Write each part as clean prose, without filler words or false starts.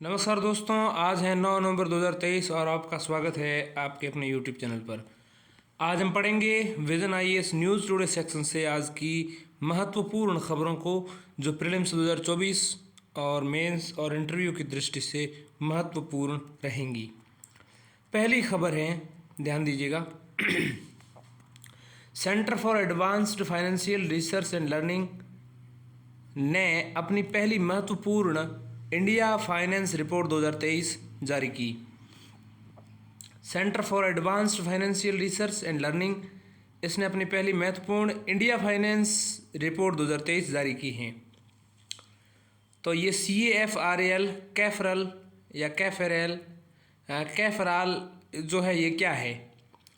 नमस्कार दोस्तों, आज है 9 नवंबर 2023 और आपका स्वागत है आपके अपने यूट्यूब चैनल पर। आज हम पढ़ेंगे vision IAS news today section से आज की महत्वपूर्ण खबरों को जो प्रीलिम्स 2024 और मेंस और इंटरव्यू की दृष्टि से महत्वपूर्ण रहेंगी। पहली खबर है, ध्यान दीजिएगा। Centre for advanced financial research and learning ने अपनी पहली महत्वपूर्ण इंडिया फाइनेंस रिपोर्ट 2023 जारी की। Centre for advanced financial research and learning इसने अपनी पहली महत्वपूर्ण इंडिया फाइनेंस रिपोर्ट 2023 जारी की है। तो ये CAFRAL कैफरल या कैफराल जो है, ये क्या है?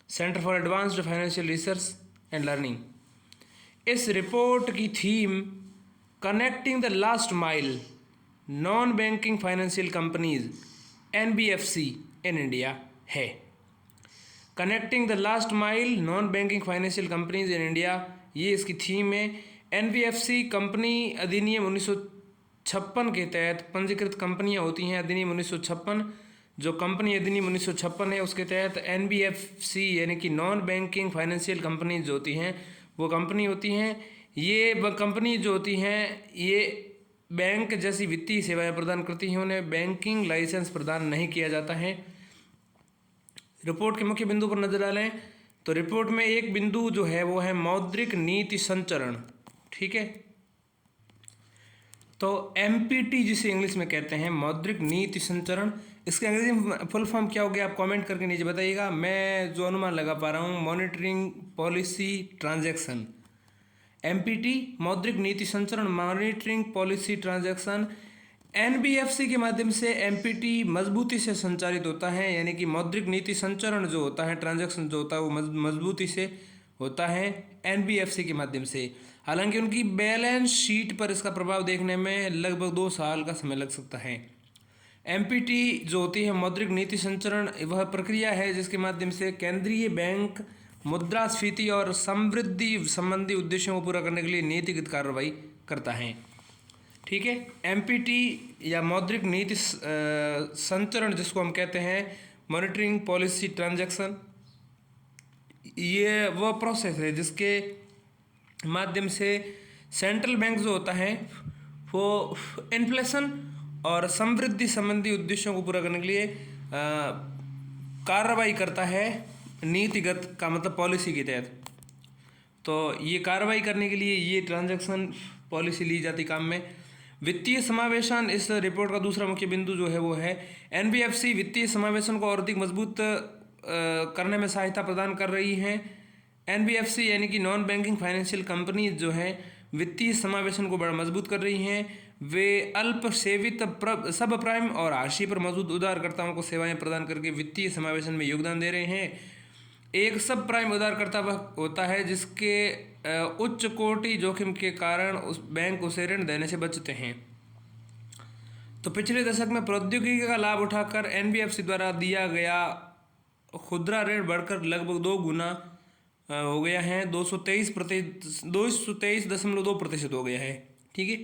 Centre for advanced financial research and learning. इस रिपोर्ट की theme connecting the last mile non banking financial companies NBFC in India है। Connecting the last mile non banking financial companies in India, ये इसकी थीम है। NBFC company अधिनियम 1956 के तहत पंजीकृत कंपनियां होती हैं। अधिनियम 1956, जो कंपनी अधिनियम 1956 है, उसके तहत NBFC यानी कि नॉन बैंकिंग फाइनेंशियल कंपनीज जो होती हैं वो कंपनी होती हैं। ये कंपनी जो होती हैं ये बैंक जैसी वित्तीय सेवाएं प्रदान करती हैं, उन्हें बैंकिंग लाइसेंस प्रदान नहीं किया जाता है। रिपोर्ट के मुख्य बिंदु पर नजर डालें तो रिपोर्ट में एक बिंदु जो है वो है मौद्रिक नीति संचरण। ठीक है, तो MPT जिसे इंग्लिश में कहते हैं, मौद्रिक नीति संचरण, इसके अंग्रेजी में फुल फॉर्म क्या हो गया आप कमेंट करके नीचे बताइएगा। मैं जो अनुमान लगा पा रहा हूँ, मॉनिटरिंग पॉलिसी ट्रांजैक्शन। MPT मौद्रिक नीति संचरण, मॉनिटरिंग पॉलिसी ट्रांजैक्शन। NBFC के माध्यम से MPT मजबूती से संचालित होता है, यानी कि मौद्रिक नीति संचरण जो होता है, ट्रांजैक्शन जो होता है वो मजबूती से होता है NBFC के माध्यम से। हालांकि उनकी बैलेंस शीट पर इसका प्रभाव देखने में लगभग 2 साल का समय लग सकता है। MPT जो होती है मौद्रिक नीति संचरण, वह प्रक्रिया है जिसके माध्यम से केंद्रीय बैंक मुद्रास्फीति और समृद्धि संबंधी उद्देश्यों को पूरा करने के लिए नीतिगत कार्रवाई करता है। ठीक है, MPT या मौद्रिक नीति संचरण जिसको हम कहते हैं मॉनिटरिंग पॉलिसी ट्रांजैक्शन, ये वह प्रोसेस है जिसके माध्यम से सेंट्रल बैंक जो होता है वो इन्फ्लेशन और समृद्धि संबंधी उद्देश्यों को पूरा करने के लिए कार्रवाई करता है, नीतिगत का मतलब पॉलिसी के तहत। तो ये कार्रवाई करने के लिए ये ट्रांजैक्शन पॉलिसी ली जाती काम में। वित्तीय समावेशन इस रिपोर्ट का दूसरा मुख्य बिंदु जो है वो है NBFC वित्तीय समावेशन को और अधिक मजबूत करने में सहायता प्रदान कर रही हैं। NBFC यानी कि नॉन बैंकिंग फाइनेंशियल कंपनी जो है वित्तीय समावेशन को बड़ा मजबूत कर रही हैं। वे अल्प सेवित सब प्राइम और हाशिए पर मौजूद उधारकर्ताओं को सेवाएं प्रदान करके वित्तीय समावेशन में योगदान दे रहे हैं। एक सब प्राइम उधारकर्ता वह होता है जिसके उच्च कोटि जोखिम के कारण उस बैंक उसे ऋण देने से बचते हैं। तो पिछले दशक में प्रौद्योगिकी का लाभ उठाकर NBFC द्वारा दिया गया खुदरा ऋण बढ़कर लगभग 2 गुना हो गया है, 223.2% हो गया है। ठीक है,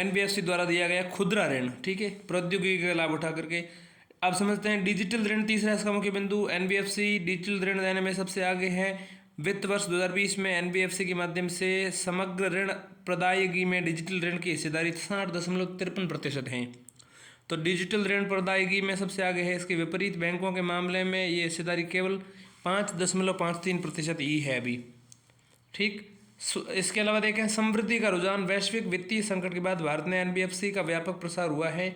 NBFC द्वारा दिया गया खुदरा ऋण, ठीक है, प्रौद्योगिकी का लाभ उठा करके। अब समझते हैं डिजिटल ऋण, तीसरा इसका मुख्य बिंदु। NBFC डिजिटल ऋण देने में सबसे आगे है। वित्त वर्ष 2020 में NBFC के माध्यम से समग्र ऋण प्रदायगी में डिजिटल ऋण की हिस्सेदारी 60.53% है। तो डिजिटल ऋण प्रदायगी में सबसे आगे है। इसके विपरीत बैंकों के मामले में ये हिस्सेदारी केवल 5.53% ही है अभी। ठीक, इसके अलावा देखें समृद्धि का रुझान। वैश्विक वित्तीय संकट के बाद भारत में NBFC का व्यापक प्रसार हुआ है।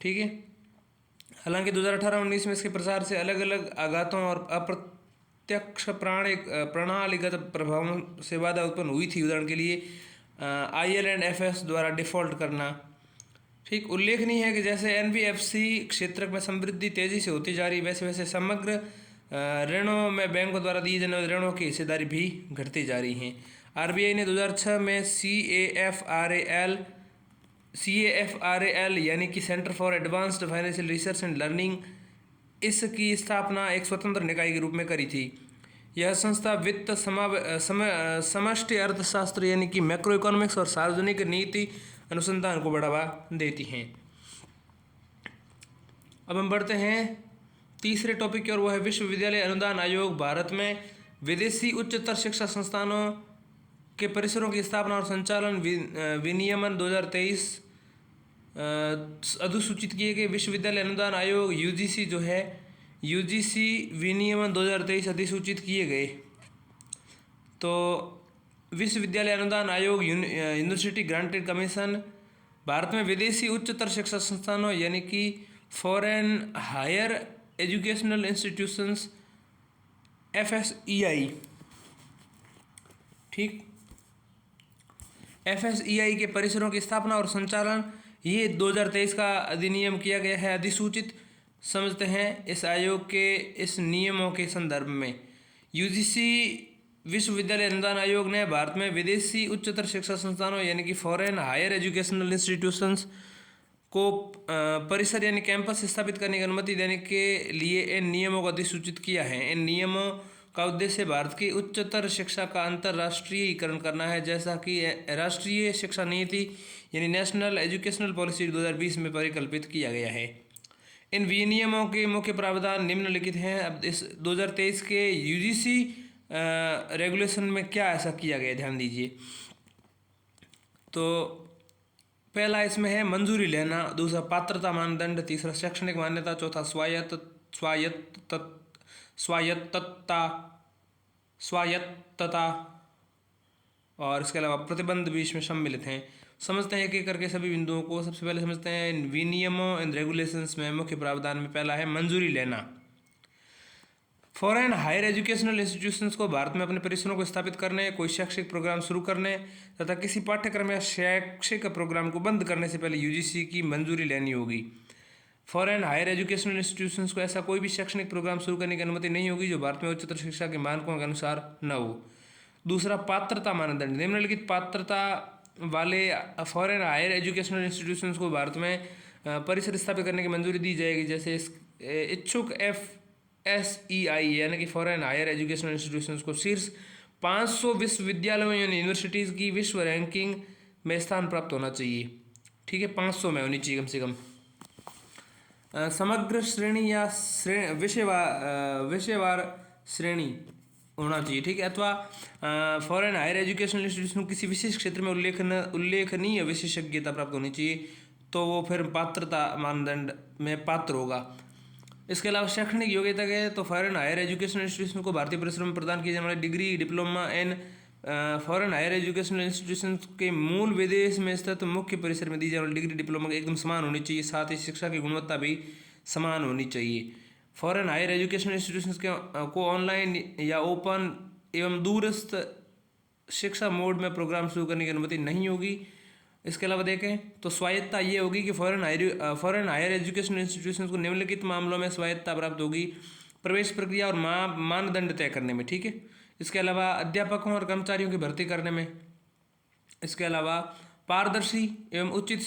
ठीक है, हालांकि 2018-19 में इसके प्रसार से अलग अलग आघातों और अप्रत्यक्ष प्रणालीगत प्रभावों से बाधा उत्पन्न हुई थी। उदाहरण के लिए IL&FS द्वारा डिफॉल्ट करना। ठीक, उल्लेखनीय है कि जैसे NBFC क्षेत्र में समृद्धि तेजी से होती जा रही, वैसे वैसे समग्र ऋणों में बैंकों द्वारा दिए जाने वाले ऋणों की हिस्सेदारी भी घटती जा रही है। RBI ने 2006 में CAFRAL यानी कि centre for advanced financial research and learning, इसकी स्थापना एक स्वतंत्र निकाय के रूप में करी थी। यह संस्था वित्त समष्टि अर्थशास्त्र यानी कि मैक्रो इकोनॉमिक्स और सार्वजनिक नीति अनुसंधान को बढ़ावा देती हैं। अब हम बढ़ते हैं तीसरे टॉपिक की ओर, वो है विश्वविद्यालय अनुदान आयोग। भारत में विदेशी उच्चतर शिक्षा संस्थानों के परिसरों की स्थापना और संचालन विनियमन 2023 अधिसूचित किए गए। विश्वविद्यालय अनुदान आयोग यूजीसी जो है, यूजीसी विनियमन 2023 अधिसूचित किए गए। तो विश्वविद्यालय अनुदान आयोग यूनिवर्सिटी ग्रांटेड कमीशन भारत में विदेशी उच्चतर शिक्षा संस्थानों यानी कि foreign higher educational institutions FSEI, ठीक, FSEI के परिसरों की स्थापना और संचालन ये 2023 का अधिनियम किया गया है, अधिसूचित। समझते हैं इस आयोग के इस नियमों के संदर्भ में। यूजीसी विश्वविद्यालय अनुदान आयोग ने भारत में विदेशी उच्चतर शिक्षा संस्थानों यानी कि फॉरेन हायर एजुकेशनल इंस्टीट्यूशंस को परिसर यानी कैंपस स्थापित करने की अनुमति देने के लिए इन नियमों को अधिसूचित किया है। इन नियमों का उद्देश्य भारत की उच्चतर शिक्षा का अंतर्राष्ट्रीयकरण करना है, जैसा कि राष्ट्रीय शिक्षा नीति यानी नेशनल एजुकेशनल पॉलिसी 2020 में परिकल्पित किया गया है। इन विनियमों के मुख्य प्रावधान निम्नलिखित हैं। अब इस 2023 के यूजीसी रेगुलेशन में क्या ऐसा किया गया, ध्यान दीजिए। तो पहला इसमें है मंजूरी लेना, दूसरा पात्रता मानदंड, तीसरा शैक्षणिक मान्यता, चौथा स्वायत्तता और इसके अलावा प्रतिबंध भी इसमें सम्मिलित हैं। समझते हैं एक एक करके सभी बिंदुओं को। सबसे पहले समझते हैं इन विनियमों इन रेगुलेशंस में मुख्य प्रावधान में पहला है मंजूरी लेना। फॉरेन हायर एजुकेशनल इंस्टीट्यूशंस को भारत में अपने परिसरों को स्थापित करने, कोई शैक्षिक प्रोग्राम शुरू करने तथा किसी पाठ्यक्रम या शैक्षिक प्रोग्राम को बंद करने से पहले यूजीसी की मंजूरी लेनी होगी। फॉरेन हायर एजुकेशनल इंस्टीट्यूशंस को ऐसा कोई भी शैक्षणिक प्रोग्राम शुरू करने की अनुमति नहीं होगी जो भारत में उच्चतर शिक्षा के मानकों के अनुसार न हो। दूसरा पात्रता मानदंड, निम्नलिखित पात्रता वाले फॉरेन हायर एजुकेशनल इंस्टीट्यूशंस को भारत में परिसर स्थापित करने की मंजूरी दी जाएगी, जैसे इच्छुक FSEI यानी कि फॉरेन हायर एजुकेशनल इंस्टीट्यूशंस को शीर्ष 500 विश्वविद्यालयों यानी यूनिवर्सिटीज़ की विश्व रैंकिंग में स्थान प्राप्त होना चाहिए, ठीक है, 500 में होनी चाहिए कम से कम। समग्र श्रेणी या विषयवार श्रेणी होना चाहिए, ठीक है, अथवा फॉरेन हायर एजुकेशनल इंस्टीट्यूशन किसी विशेष क्षेत्र में उल्लेखनीय विशेषज्ञता प्राप्त होनी चाहिए, तो वो फिर पात्रता मानदंड में पात्र होगा। इसके अलावा शैक्षणिक योग्यता के तो फॉरेन हायर एजुकेशनल इंस्टीट्यूशन को भारतीय परिसरों में प्रदान किए जाने वाले degree, diploma in foreign higher educational institution के मूल विदेश में स्थित मुख्य परिसर में दी जाने वाली डिग्री, डिप्लोमा एकदम समान होनी चाहिए, साथ ही शिक्षा की गुणवत्ता भी समान होनी चाहिए। फॉरेन हायर एजुकेशनल इंस्टीट्यूशंस को ऑनलाइन या ओपन एवं दूरस्थ शिक्षा मोड में प्रोग्राम शुरू करने की अनुमति नहीं होगी। इसके अलावा देखें तो स्वायत्तता ये होगी कि फॉरेन हायर एजुकेशनल इंस्टीट्यूशंस को निम्नलिखित मामलों में स्वायत्तता प्राप्त होगी: प्रवेश प्रक्रिया और मानदंड तय करने में, ठीक है, इसके अलावा अध्यापकों और कर्मचारियों की भर्ती करने में, इसके अलावा पारदर्शी एवं उचित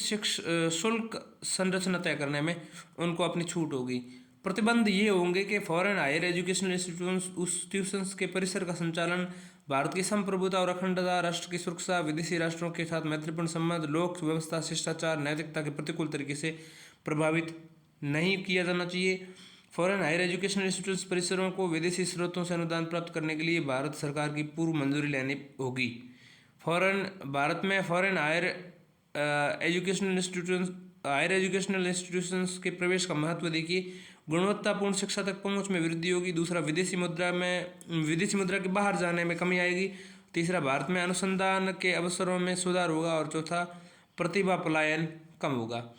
शुल्क संरचना तय करने में उनको अपनी छूट होगी। प्रतिबंध ये होंगे कि फॉरेन हायर एजुकेशनल इंस्टीट्यूशंस के परिसर का संचालन भारत की संप्रभुता और अखंडता, राष्ट्र की सुरक्षा, विदेशी राष्ट्रों के साथ मैत्रीपूर्ण संबंध, लोक व्यवस्था, शिष्टाचार, नैतिकता के प्रतिकूल तरीके से प्रभावित नहीं किया जाना चाहिए। फॉरेन हायर एजुकेशनल इंस्टीट्यूट परिसरों को विदेशी स्रोतों से अनुदान प्राप्त करने के लिए भारत सरकार की पूर्व मंजूरी लेनी होगी। भारत में फॉरेन हायर एजुकेशनल इंस्टीट्यूशंस के प्रवेश का महत्व देखिए। गुणवत्तापूर्ण शिक्षा तक पहुंच में वृद्धि होगी। दूसरा, विदेशी मुद्रा के बाहर जाने में कमी आएगी। तीसरा, भारत में अनुसंधान के अवसरों में सुधार होगा। और चौथा, प्रतिभा पलायन कम होगा।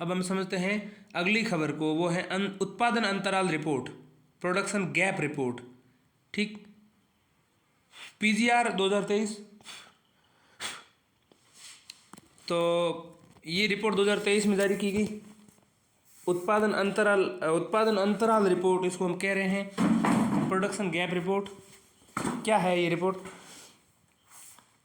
अब हम समझते हैं अगली खबर को, वो है उत्पादन अंतराल रिपोर्ट, प्रोडक्शन गैप रिपोर्ट, ठीक, PGR 2023। तो ये रिपोर्ट 2023 में जारी की गई। उत्पादन अंतराल रिपोर्ट इसको हम कह रहे हैं, प्रोडक्शन गैप रिपोर्ट। क्या है ये रिपोर्ट?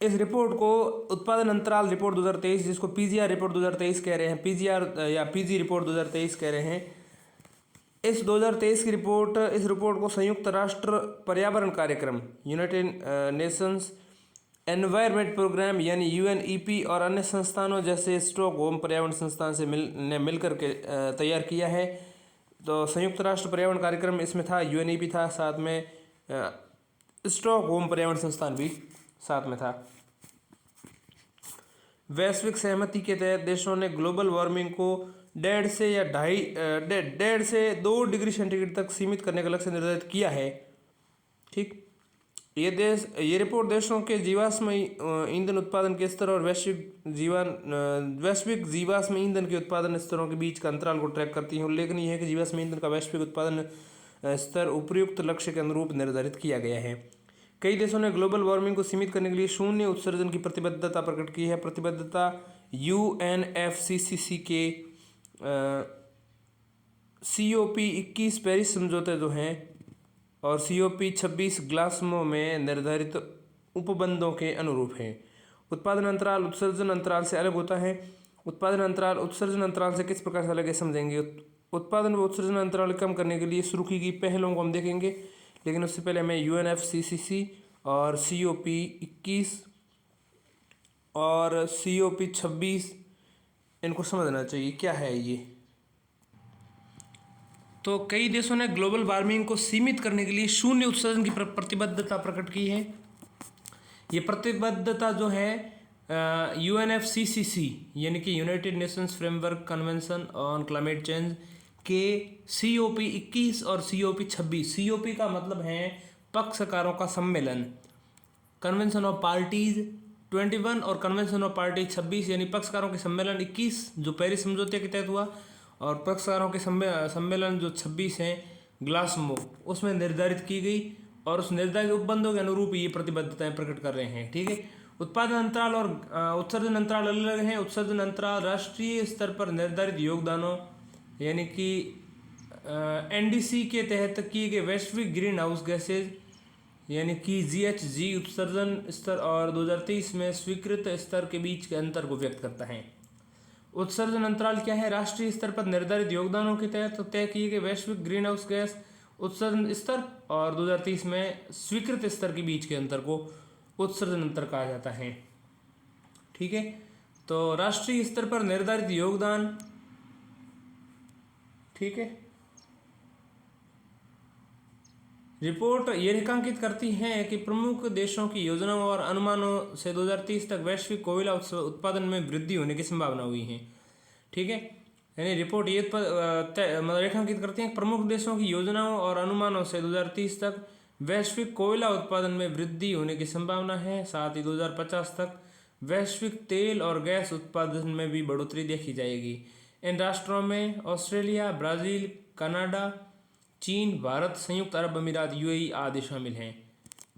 इस रिपोर्ट को उत्पादन अंतराल रिपोर्ट 2023, जिसको PGR रिपोर्ट 2023 कह रहे हैं, PGR या PG रिपोर्ट 2023 कह रहे हैं, इस 2023 की इस रिपोर्ट को संयुक्त राष्ट्र पर्यावरण कार्यक्रम यूनाइटेड नेशंस एनवायरमेंट प्रोग्राम यानी यूएनईपी और अन्य संस्थानों जैसे स्टॉकहोम पर्यावरण संस्थान से मिलकर के तैयार किया है। तो संयुक्त राष्ट्र पर्यावरण कार्यक्रम इसमें था, यूएनईपी था, साथ में स्टॉकहोम पर्यावरण संस्थान भी साथ में था। वैश्विक सहमति के तहत देशों ने ग्लोबल वार्मिंग को 1.5 से 2 डिग्री सेंटीग्रेड तक सीमित करने का लक्ष्य निर्धारित किया है। ठीक, ये रिपोर्ट देशों के जीवाश्म ईंधन उत्पादन के स्तर और वैश्विक जीवाश्म ईंधन के उत्पादन स्तरों के बीच का अंतराल को ट्रैक करती है। उल्लेखनीय है कि जीवाश्म ईंधन का वैश्विक उत्पादन स्तर उपयुक्त लक्ष्य के अनुरूप निर्धारित किया गया है। कई देशों ने ग्लोबल वार्मिंग को सीमित करने के लिए शून्य उत्सर्जन की प्रतिबद्धता प्रकट की है। प्रतिबद्धता UNFCCC के COP21 पेरिस समझौते जो हैं और COP26 ग्लासगो में निर्धारित उपबंधों के अनुरूप है। उत्पादन अंतराल उत्सर्जन अंतराल से अलग होता है। उत्पादन अंतराल उत्सर्जन अंतराल से किस प्रकार से अलग है समझेंगे। उत्पादन व उत्सर्जन अंतराल कम करने के लिए शुरू की गई पहलों को हम देखेंगे, लेकिन उससे पहले हमें UNFCCC और COP21 और COP26 इनको समझना चाहिए क्या है ये। तो कई देशों ने ग्लोबल वार्मिंग को सीमित करने के लिए शून्य उत्सर्जन की प्रतिबद्धता प्रकट की है। ये प्रतिबद्धता जो है UNFCCC यानी कि United Nations framework convention on climate change के COP21 और COP26। COP का मतलब है पक्षकारों का सम्मेलन, कन्वेंशन ऑफ पार्टीज 21 और कन्वेंशन ऑफ पार्टी 26 यानी पक्षकारों के सम्मेलन 21 जो पेरिस समझौते के तहत हुआ, और पक्षकारों के सम्मेलन जो 26 हैं ग्लासगो उसमें निर्धारित की गई, और उस निर्धारित उपबंधों के अनुरूप ये प्रतिबद्धताएं प्रकट कर रहे हैं। ठीक है, उत्पादन अंतराल और उत्सर्जन अंतराल अलग अलग हैं। उत्सर्जन अंतराल राष्ट्रीय स्तर पर निर्धारित योगदानों यानी कि NDC के तहत किए गए वैश्विक ग्रीन हाउस गैसेज यानी कि GHG उत्सर्जन स्तर और 2023 में स्वीकृत स्तर के बीच के अंतर को व्यक्त करता है। उत्सर्जन अंतराल क्या है? राष्ट्रीय स्तर पर निर्धारित योगदानों के तहत तय किए गए वैश्विक ग्रीन हाउस गैस उत्सर्जन स्तर और 2030 में स्वीकृत स्तर के बीच के अंतर को उत्सर्जन अंतर कहा जाता है। ठीक है, तो राष्ट्रीय स्तर पर निर्धारित योगदान, ठीक है, रिपोर्ट ये रेखांकित करती है कि प्रमुख देशों की योजनाओं और अनुमानों से 2030 तक वैश्विक कोयला उत्पादन में वृद्धि होने की संभावना हुई है। ठीक है, यानी रिपोर्ट ये रेखांकित करती है कि प्रमुख देशों की योजनाओं और अनुमानों से 2030 तक वैश्विक कोयला उत्पादन में वृद्धि होने की संभावना है। साथ ही 2050 तक वैश्विक तेल और गैस उत्पादन में भी बढ़ोतरी देखी जाएगी। इन राष्ट्रों में ऑस्ट्रेलिया, ब्राज़ील, कनाडा, चीन, भारत, संयुक्त अरब अमीरात, UAE आदि शामिल हैं।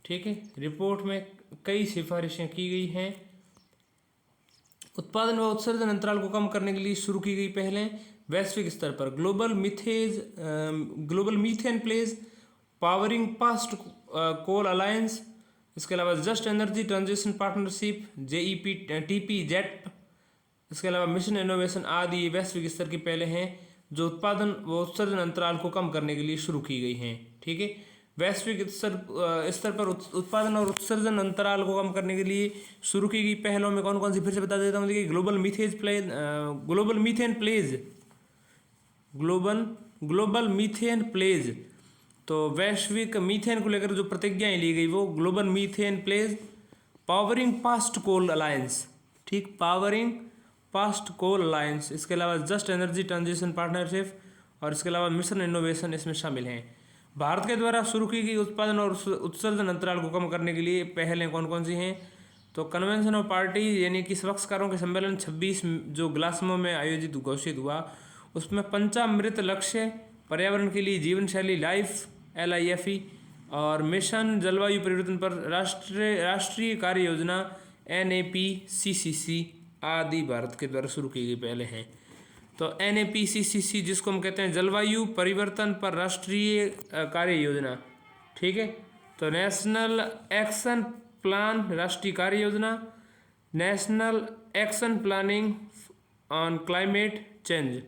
ठीक है, रिपोर्ट में कई सिफारिशें की गई हैं। उत्पादन व उत्सर्जन अंतराल को कम करने के लिए शुरू की गई पहले वैश्विक स्तर पर global methane pledge, powering past coal alliance, इसके अलावा just energy transition partnership JEP-TP jet, इसके अलावा मिशन इनोवेशन आदि वैश्विक स्तर की पहले हैं जो उत्पादन व उत्सर्जन अंतराल को कम करने के लिए शुरू की गई हैं। ठीक है, वैश्विक स्तर पर उत्पादन और उत्सर्जन अंतराल को कम करने के लिए शुरू की गई पहलों में कौन कौन सी फिर से बता देता हूँ। देखिए, ग्लोबल मीथेन प्लेज, तो वैश्विक मीथेन को लेकर जो प्रतिज्ञाएं ली गई वो global methane pledge, powering past coal alliance, ठीक, पावरिंग पास्ट कोल अलायंस, इसके अलावा जस्ट एनर्जी ट्रांजिशन पार्टनरशिप और इसके अलावा मिशन इनोवेशन इसमें शामिल हैं। भारत के द्वारा शुरू की गई उत्पादन और उत्सर्जन अंतराल को कम करने के लिए पहलें कौन कौन सी हैं। तो कन्वेंशन ऑफ पार्टी यानी कि पक्षकारों के सम्मेलन 26 जो ग्लासगो में आयोजित घोषित हुआ, उसमें पंचामृत लक्ष्य, पर्यावरण के लिए जीवन शैली लाइफ LIFE और मिशन जलवायु परिवर्तन पर राष्ट्रीय कार्य योजना NAPCCC आदि भारत के द्वारा शुरू की गई पहले हैं। तो NAPCCC जिसको हम कहते हैं जलवायु परिवर्तन पर राष्ट्रीय कार्य योजना, ठीक है, तो नेशनल एक्शन प्लान राष्ट्रीय कार्य योजना, national action planning on climate change.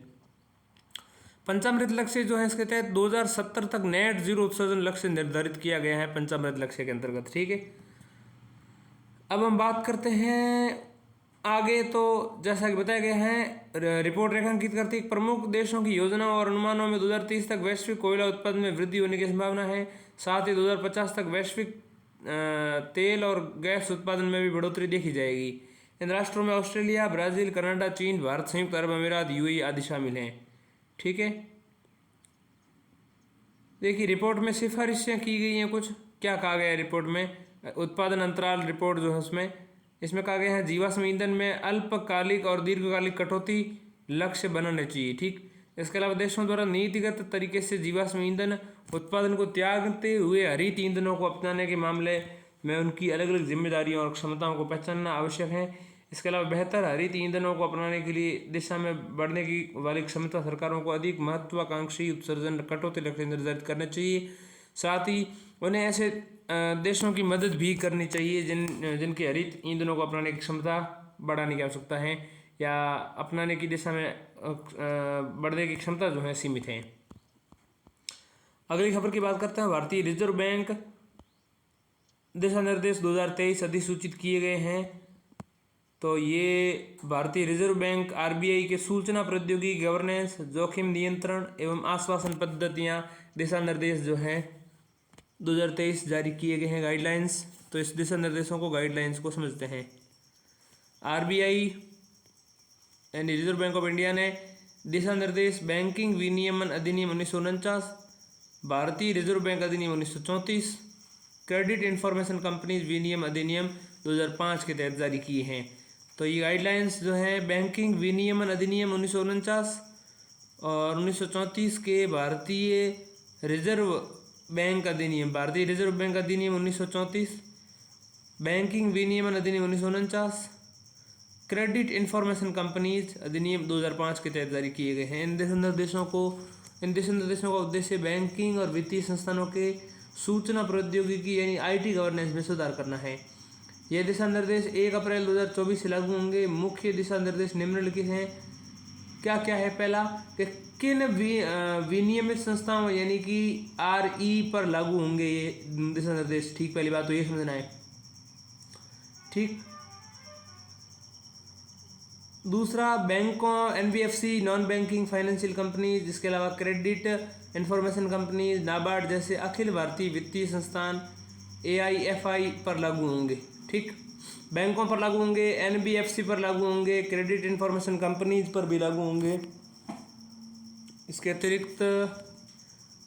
Panchamrit लक्ष्य जो है इसके तहत 2070 तक नेट जीरो उत्सर्जन लक्ष्य निर्धारित किया गया है पंचामृत लक्ष्य के अंतर्गत। ठीक है, अब हम बात करते हैं आगे। तो जैसा कि बताया गया है, रिपोर्ट रेखांकित करती है प्रमुख देशों की योजनाओं और अनुमानों में 2030 तक वैश्विक कोयला उत्पादन में वृद्धि होने की संभावना है। साथ ही 2050 तक वैश्विक तेल और गैस उत्पादन में भी बढ़ोतरी देखी जाएगी। इन राष्ट्रों में ऑस्ट्रेलिया, ब्राज़ील, कनाडा, चीन, भारत, संयुक्त अरब अमीरात, यूएई आदि शामिल हैं। ठीक है, देखिए रिपोर्ट में सिफारिशें की गई हैं। कुछ क्या कहा गया है रिपोर्ट में, उत्पादन अंतराल रिपोर्ट जो है इसमें कहा गया है जीवाश्म ईंधन में अल्पकालिक और दीर्घकालिक कटौती लक्ष्य बनाने चाहिए। ठीक, इसके अलावा देशों द्वारा नीतिगत तरीके से जीवाश्म ईंधन उत्पादन को त्यागते हुए हरित ईंधनों को अपनाने के मामले में उनकी अलग अलग जिम्मेदारियों और क्षमताओं को पहचानना आवश्यक है। इसके अलावा बेहतर हरित ईंधनों को अपनाने के लिए दिशा में बढ़ने की वाली क्षमता सरकारों को अधिक महत्वाकांक्षी उत्सर्जन कटौती लक्ष्य निर्धारित करने चाहिए। साथ ही उन्हें ऐसे देशों की मदद भी करनी चाहिए जिनके हरित ईंधनों को अपनाने की क्षमता बढ़ाने की आवश्यकता है या अपनाने की दिशा में बढ़ने की क्षमता जो है सीमित है। अगली खबर की बात करते हैं। भारतीय रिजर्व बैंक दिशा निर्देश 2023 अधिसूचित किए गए हैं। तो ये भारतीय रिजर्व बैंक आरबीआई के सूचना प्रौद्योगिकी, गवर्नेंस, जोखिम नियंत्रण एवं आश्वासन पद्धतियाँ दिशा निर्देश जो हैं 2023 जारी किए गए हैं, गाइडलाइंस। तो इस दिशा निर्देशों को, गाइडलाइंस को समझते हैं। आरबीआई यानी रिजर्व बैंक ऑफ इंडिया ने दिशा निर्देश बैंकिंग विनियमन अधिनियम 1949, भारतीय रिजर्व बैंक अधिनियम 1934, क्रेडिट इंफॉर्मेशन कंपनीज विनियम अधिनियम 2005 के तहत जारी किए हैं। तो ये गाइडलाइंस जो है बैंकिंग विनियमन अधिनियम 1949 और 1934 के भारतीय रिजर्व बैंक अधिनियम, भारतीय रिजर्व बैंक अधिनियम 1934, बैंकिंग विनियमन अधिनियम 1949, क्रेडिट इंफॉर्मेशन कंपनीज अधिनियम 2005 के तहत जारी किए गए हैं। इन दिशा निर्देशों का उद्देश्य बैंकिंग और वित्तीय संस्थानों के सूचना प्रौद्योगिकी यानी आईटी गवर्नेंस में सुधार करना है। यह दिशा निर्देश 1 अप्रैल 2024 से लागू होंगे। मुख्य दिशा निर्देश निम्नलिखित हैं। क्या क्या है? पहला कि किन विनियमित संस्थाओं यानी कि आरई पर लागू होंगे ये दिशा निर्देश। ठीक, पहली बात तो ये समझना है। ठीक, दूसरा बैंकों, NBFC, non banking financial company, जिसके अलावा क्रेडिट इंफॉर्मेशन कंपनी, नाबार्ड जैसे अखिल भारतीय वित्तीय संस्थान एआईएफआई पर लागू होंगे। ठीक, बैंकों पर लागू होंगे, एनबीएफसी पर लागू होंगे, क्रेडिट इंफॉर्मेशन कंपनीज पर भी लागू होंगे। इसके अतिरिक्त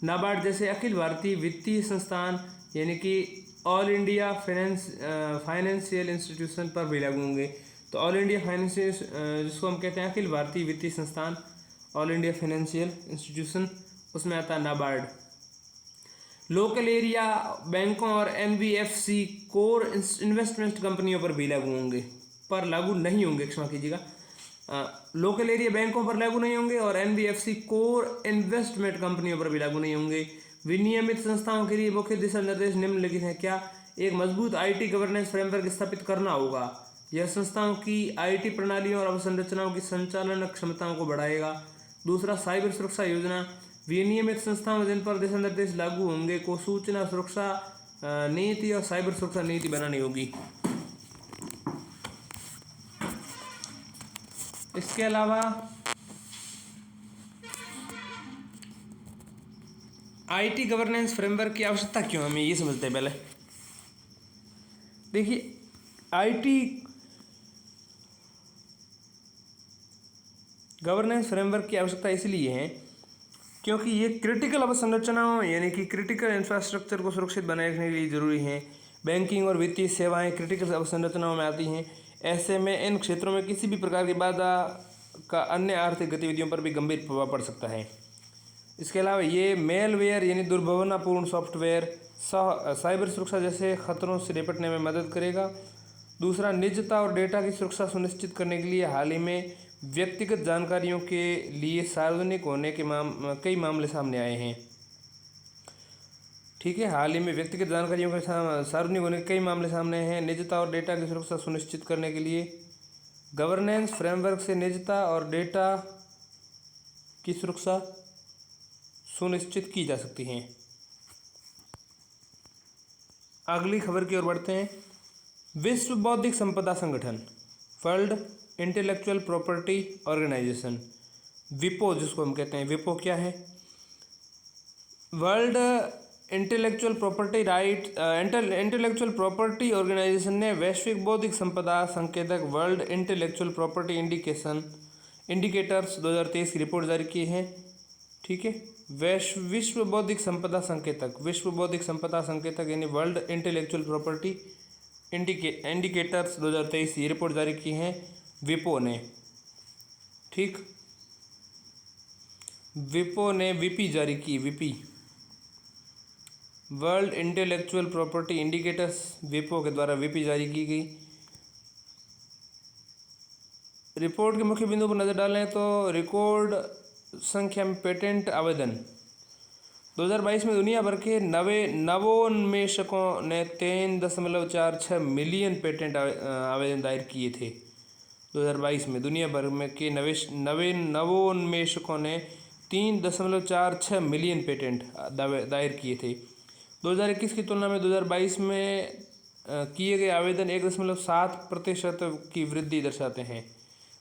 नाबार्ड जैसे अखिल भारतीय वित्तीय संस्थान यानी कि ऑल इंडिया फाइनेंशियल इंस्टीट्यूशन पर भी लागू होंगे। तो ऑल इंडिया फाइनेंशियल, जिसको हम कहते हैं अखिल भारतीय वित्तीय संस्थान, ऑल इंडिया फाइनेंशियल इंस्टीट्यूशन, उसमें आता है नाबार्ड। लोकल एरिया बैंकों और एनबीएफसी कोर इन्वेस्टमेंट कंपनियों पर भी लागू होंगे, पर लागू नहीं होंगे, क्षमा कीजिएगा। लोकल एरिया बैंकों पर लागू नहीं होंगे और एनबीएफसी कोर इन्वेस्टमेंट कंपनियों पर भी लागू नहीं होंगे। विनियमित संस्थाओं के लिए मुख्य दिशा निर्देश निम्नलिखित हैं। क्या? एक मजबूत आईटी गवर्नेंस फ्रेमवर्क स्थापित करना होगा। यह संस्थाओं की आईटी प्रणालियों और अवसंरचनाओं की संचालन क्षमताओं को बढ़ाएगा। दूसरा, साइबर सुरक्षा योजना। विनियमित संस्थाओं जिन पर दिशा निर्देश लागू होंगे को सूचना सुरक्षा नीति और साइबर सुरक्षा नीति बनानी होगी। इसके अलावा आईटी गवर्नेंस फ्रेमवर्क की आवश्यकता क्यों हमें ये समझते हैं पहले। देखिए, आईटी गवर्नेंस फ्रेमवर्क की आवश्यकता इसलिए है क्योंकि ये क्रिटिकल अवसंरचनाओं यानी कि क्रिटिकल इंफ्रास्ट्रक्चर को सुरक्षित बनाए रखने के लिए ज़रूरी हैं। बैंकिंग और वित्तीय सेवाएं क्रिटिकल अवसंरचनाओं में आती हैं। ऐसे में इन क्षेत्रों में किसी भी प्रकार की बाधा का अन्य आर्थिक गतिविधियों पर भी गंभीर प्रभाव पड़ सकता है। इसके अलावा ये मेलवेयर यानी दुर्भावनापूर्ण सॉफ्टवेयर, साइबर सुरक्षा जैसे खतरों से निपटने में मदद करेगा। दूसरा, निजता और डेटा की सुरक्षा सुनिश्चित करने के लिए हाल ही में व्यक्तिगत जानकारियों के लिए सार्वजनिक होने के कई मामले सामने आए हैं। ठीक है, हाल ही में व्यक्तिगत जानकारियों के सार्वजनिक होने के कई मामले सामने हैं। निजता और डेटा की सुरक्षा सुनिश्चित करने के लिए गवर्नेंस फ्रेमवर्क से निजता और डेटा की सुरक्षा सुनिश्चित की जा सकती हैं। अगली खबर की ओर बढ़ते हैं। विश्व बौद्धिक संपदा संगठन, वर्ल्ड इंटेलेक्चुअल प्रॉपर्टी ऑर्गेनाइजेशन, विपो जिसको हम कहते हैं, विपो क्या है? World intellectual property right intellectual property organisation ने वैश्विक बौद्धिक संपदा संकेतक वर्ल्ड इंटेलेक्चुअल प्रॉपर्टी इंडिकेटर्स 2023 की रिपोर्ट जारी की है। ठीक है, विश्व बौद्धिक संपदा संकेतक यानी वर्ल्ड इंटेलेक्चुअल प्रॉपर्टी इंडिकेटर्स 2023 ये रिपोर्ट जारी की है विपो ने। ठीक, विपो ने वीपी जारी की, वीपी वर्ल्ड इंटेलेक्चुअल प्रॉपर्टी इंडिकेटर्स विपो के द्वारा वीपी जारी की गई। रिपोर्ट के मुख्य बिंदु पर नजर डालें तो रिकॉर्ड संख्या में पेटेंट आवेदन 2022 में दुनिया भर के नवोन्मेषकों ने 3.46 मिलियन पेटेंट आवेदन दायर किए थे। 2022 में दुनिया भर में के नवोन्मेषकों ने 3.46 मिलियन पेटेंट दायर किए थे। 2021 की तुलना में 2022 में किए गए आवेदन 1.7% की वृद्धि दर्शाते हैं।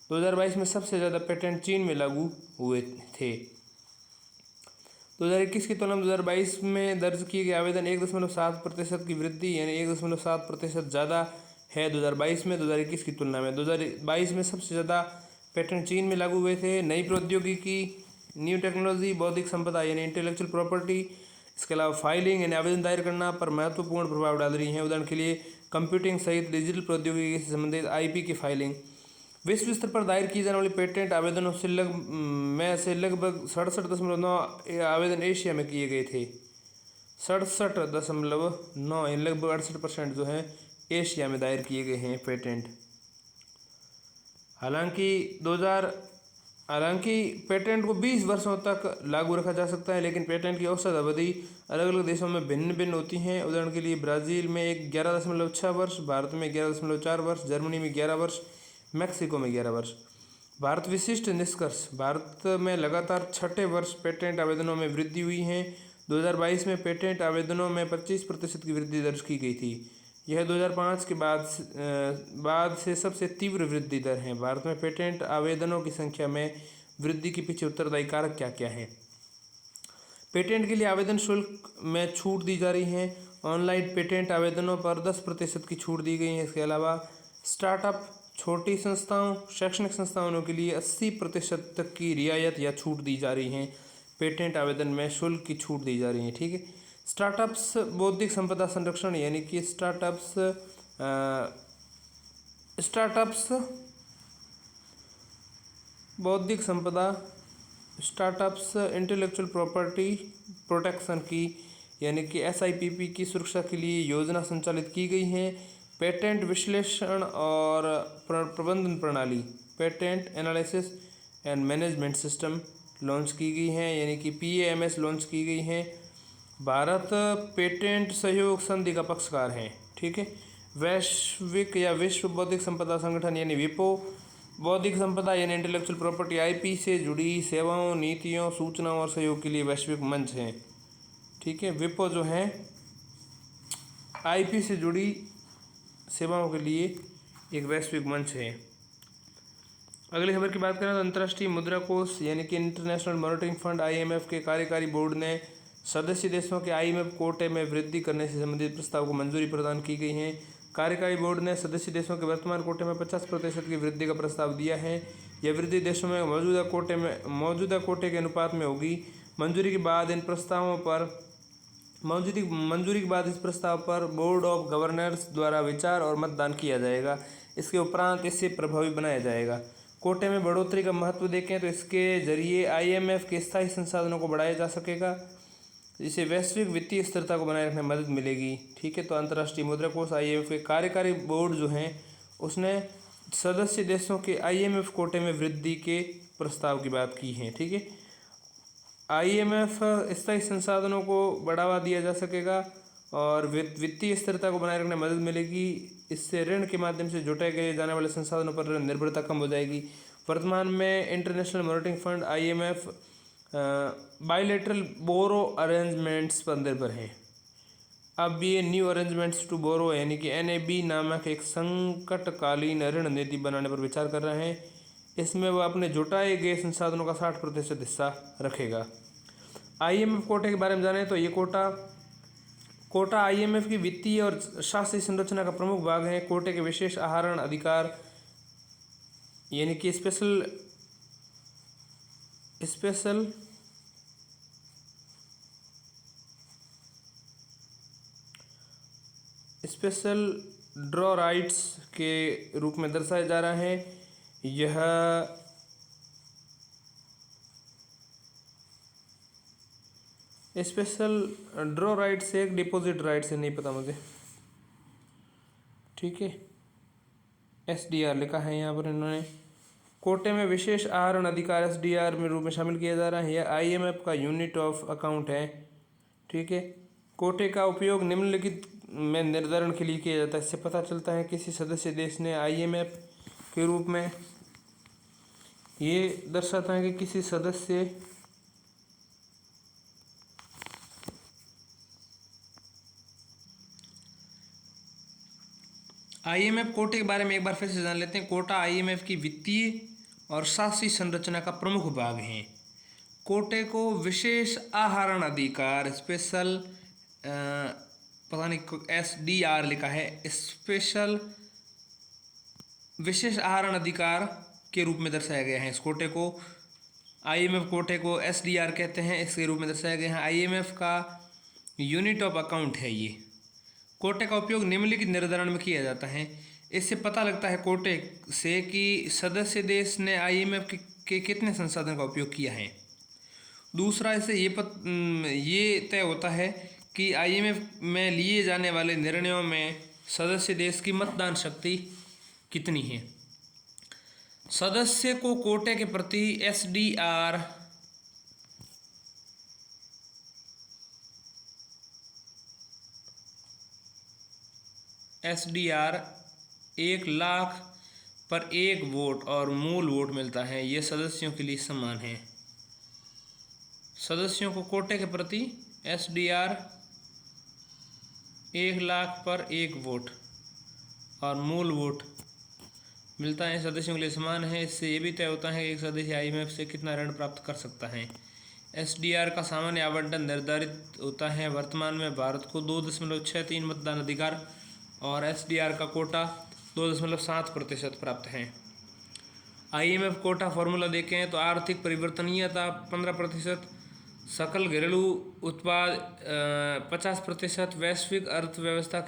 2022 में सबसे ज़्यादा पेटेंट चीन में लागू हुए थे। 2021 की तुलना में 2022 में दर्ज किए गए आवेदन 1.7% की वृद्धि यानी 1.7% ज़्यादा है 2022 में 2021 की तुलना में। 2022 में सबसे ज़्यादा पेटेंट चीन में लागू हुए थे। नई प्रौद्योगिकी, न्यू टेक्नोलॉजी, बौद्धिक संपदा यानी इंटेलेक्चुअल प्रॉपर्टी, इसके अलावा फाइलिंग यानी आवेदन दायर करना पर महत्वपूर्ण प्रभाव डाल रही हैं। उदाहरण के लिए कंप्यूटिंग सहित डिजिटल प्रौद्योगिकी से संबंधित आईपी की फाइलिंग। विश्व स्तर पर दायर की जाने वाली पेटेंट आवेदनों से लगभग 67.9 आवेदन एशिया में किए गए थे। 67.9 यानी लगभग 68% जो है एशिया में दायर किए गए हैं पेटेंट। हालांकि पेटेंट को 20 वर्षों तक लागू रखा जा सकता है, लेकिन पेटेंट की औसत अवधि अलग अलग देशों में भिन्न भिन्न होती हैं। उदाहरण के लिए ब्राज़ील में 11.6 वर्ष, भारत में 11.4 वर्ष, जर्मनी में 11 वर्ष, मैक्सिको में 11 वर्ष। भारत विशिष्ट निष्कर्ष, भारत में लगातार छठे वर्ष पेटेंट आवेदनों में वृद्धि हुई है। 2022 में पेटेंट आवेदनों में 25% की वृद्धि दर्ज की गई थी। यह 2005 के बाद से सबसे तीव्र वृद्धि दर है। भारत में पेटेंट आवेदनों की संख्या में वृद्धि के पीछे उत्तरदायी कारक क्या क्या हैं? पेटेंट के लिए आवेदन शुल्क में छूट दी जा रही है। ऑनलाइन पेटेंट आवेदनों पर 10% की छूट दी गई है। इसके अलावा स्टार्टअप, छोटी संस्थाओं, शैक्षणिक संस्थानों के लिए 80% तक की रियायत या छूट दी जा रही है। पेटेंट आवेदन में शुल्क की छूट दी जा रही है। ठीक है, स्टार्टअप्स बौद्धिक संपदा संरक्षण यानी कि स्टार्टअप्स बौद्धिक संपदा स्टार्टअप्स इंटेलेक्चुअल प्रॉपर्टी प्रोटेक्शन की यानी कि SIPP की सुरक्षा के लिए योजना संचालित की गई है। पेटेंट विश्लेषण और प्रबंधन प्रणाली patent analysis and management system launch की गई है यानी कि PAMS लॉन्च की गई है। भारत पेटेंट सहयोग संधि का पक्षकार है। ठीक है, वैश्विक या विश्व बौद्धिक संपदा संगठन यानी विपो बौद्धिक संपदा यानी इंटेलेक्चुअल प्रॉपर्टी IP से जुड़ी सेवाओं, नीतियों, सूचनाओं और सहयोग के लिए वैश्विक मंच है। ठीक है, विपो जो है IP से जुड़ी सेवाओं के लिए एक वैश्विक मंच है। अगली खबर की बात करें तो अंतर्राष्ट्रीय मुद्रा कोष यानी कि इंटरनेशनल मॉनिटरिंग फंड IMF के कार्यकारी बोर्ड ने सदस्य देशों के IMF कोटे में वृद्धि करने से संबंधित प्रस्ताव को मंजूरी प्रदान की गई है। कार्यकारी बोर्ड ने सदस्य देशों के वर्तमान कोटे में 50% की वृद्धि का प्रस्ताव दिया है। यह वृद्धि देशों में मौजूदा कोटे के अनुपात में होगी। मंजूरी के बाद इस प्रस्ताव पर बोर्ड ऑफ गवर्नर्स द्वारा विचार और मतदान किया जाएगा। इसके उपरांत इसे प्रभावी बनाया जाएगा। कोटे में बढ़ोतरी का महत्व देखें तो इसके जरिए IMF के स्थायी संसाधनों को बढ़ाया जा सकेगा, जिससे वैश्विक वित्तीय स्थिरता को बनाए रखने में मदद मिलेगी। ठीक है, तो अंतर्राष्ट्रीय मुद्रा कोष IMF के कार्यकारी बोर्ड जो हैं उसने सदस्य देशों के IMF कोटे में वृद्धि के प्रस्ताव की बात की है। ठीक है, IMF स्थायी संसाधनों को बढ़ावा दिया जा सकेगा और वित्तीय स्थिरता को बनाए रखने में मदद मिलेगी। इससे ऋण के माध्यम से जुटाए गए जाने वाले संसाधनों पर निर्भरता कम हो जाएगी। वर्तमान में international monitoring fund IMF bilateral borrow arrangements पर निर्भर है। अब ये न्यू अरेंजमेंट्स टू बोरो यानी कि NAB नामक एक संकटकालीन ऋण नीति बनाने पर विचार कर रहे हैं। इसमें वह अपने जुटाए गए संसाधनों का 60% हिस्सा रखेगा। IMF कोटे के बारे में जाने तो ये कोटा IMF की वित्तीय और शासी संरचना का प्रमुख भाग है। कोटे के विशेष आहरण अधिकार यानी कि स्पेशल ड्रॉ राइट्स के रूप में दर्शाया जा रहा है। यह स्पेशल ड्रॉ राइट्स एक डिपॉजिट राइट्स है, नहीं पता मुझे, ठीक है। SDR लिखा है यहाँ पर इन्होंने। कोटे में विशेष आहरण अधिकार SDR में रूप में शामिल किया जा रहा है। यह IMF का यूनिट ऑफ अकाउंट है, ठीक है। कोटे का उपयोग निम्नलिखित में निर्धारण के लिए किया जाता है। इससे पता चलता है किसी सदस्य देश ने IMF के रूप में, ये दर्शाता है कि किसी सदस्य IMF कोटे के बारे में एक बार फिर से जान लेते हैं। कोटा IMF की वित्तीय और शासी संरचना का प्रमुख भाग है। कोटे को विशेष आहरण अधिकार स्पेशल पता नहीं SDR लिखा है, स्पेशल विशेष आहरण अधिकार के रूप में दर्शाया गया है। इस कोटे को IMF कोटे को SDR कहते हैं, इसके रूप में दर्शाया गया है। IMF का यूनिट ऑफ अकाउंट है ये। कोटे का उपयोग निम्नलिखित निर्धारण में किया जाता है। इससे पता लगता है कोटे से कि सदस्य देश ने IMF के कितने संसाधन का उपयोग किया है। दूसरा, इससे ये तय होता है कि IMF में लिए जाने वाले निर्णयों में सदस्य देश की मतदान शक्ति कितनी है। सदस्य को कोटे के प्रति SDR 1 लाख पर 1 वोट और मूल वोट मिलता है। यह सदस्यों के लिए समान है। सदस्यों को कोटे के प्रति SDR 1 लाख पर 1 वोट और मूल वोट मिलता है, सदस्यों के लिए समान है। इससे ये भी तय होता है कि एक सदस्य IMF से कितना ऋण प्राप्त कर सकता है। SDR का सामान्य आवंटन निर्धारित होता है। वर्तमान में भारत को 2.63 मतदान अधिकार और SDR का कोटा 2.7% प्राप्त है। IMF कोटा फॉर्मूला देखें तो आर्थिक परिवर्तनीयता 15%, सकल घरेलू उत्पाद 50%, वैश्विक अर्थव्यवस्था